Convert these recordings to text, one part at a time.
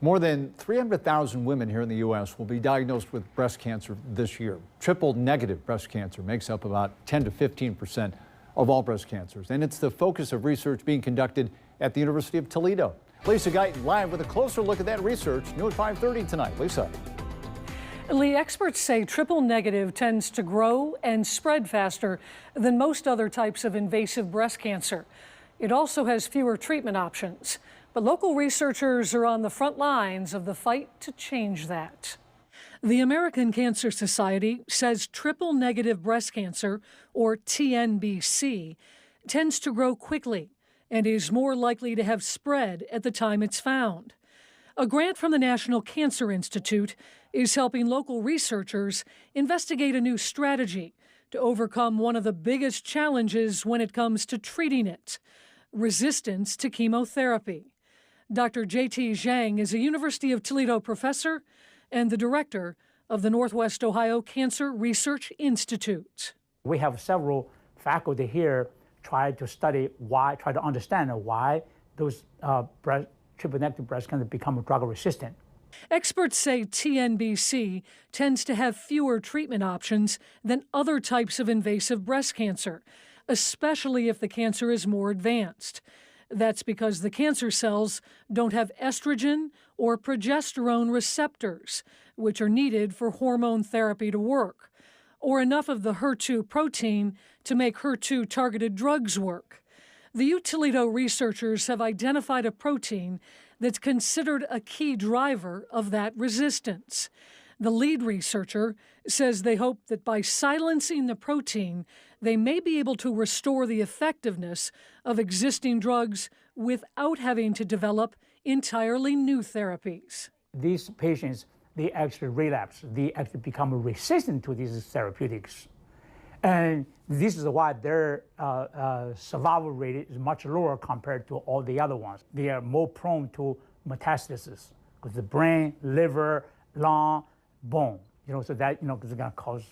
More than 300,000 women here in the U.S. will be diagnosed with breast cancer this year. Triple-negative breast cancer makes up about 10 to 15% of all breast cancers, and it's the focus of research being conducted at the University of Toledo. Lisa Guyton live with a closer look at that research, new at 5:30 tonight. Lisa. Lee, experts say triple-negative tends to grow and spread faster than most other types of invasive breast cancer. It also has fewer treatment options. But local researchers are on the front lines of the fight to change that. The American Cancer Society says triple-negative breast cancer, or TNBC, tends to grow quickly and is more likely to have spread at the time it's found. A grant from the National Cancer Institute is helping local researchers investigate a new strategy to overcome one of the biggest challenges when it comes to treating it: resistance to chemotherapy. Dr. J.T. Zhang is a University of Toledo professor and the director of the Northwest Ohio Cancer Research Institute. We have several faculty here try to understand why those triple-negative breast cancer become drug resistant. Experts say TNBC tends to have fewer treatment options than other types of invasive breast cancer, especially if the cancer is more advanced. That's because the cancer cells don't have estrogen or progesterone receptors, which are needed for hormone therapy to work, or enough of the HER2 protein to make HER2-targeted drugs work. The UToledo researchers have identified a protein that's considered a key driver of that resistance. The lead researcher says they hope that by silencing the protein, they may be able to restore the effectiveness of existing drugs without having to develop entirely new therapies. These patients, they actually relapse. They actually become resistant to these therapeutics. And this is why their survival rate is much lower compared to all the other ones. They are more prone to metastasis because the brain, liver, lung, bone, so that, is going to cause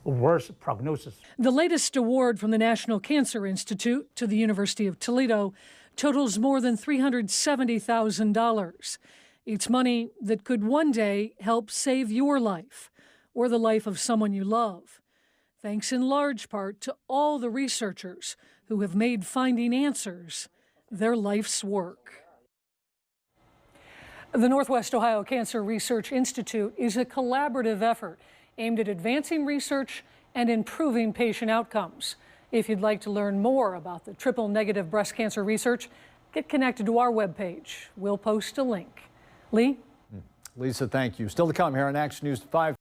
worse prognosis. The latest award from the National Cancer Institute to the University of Toledo totals more than $370,000. It's money that could one day help save your life or the life of someone you love, thanks in large part to all the researchers who have made finding answers their life's work. The Northwest Ohio Cancer Research Institute is a collaborative effort aimed at advancing research and improving patient outcomes. If you'd like to learn more about the triple-negative breast cancer research, get connected to our webpage. We'll post a link. Lee? Lisa, thank you. Still to come here on Action News 5.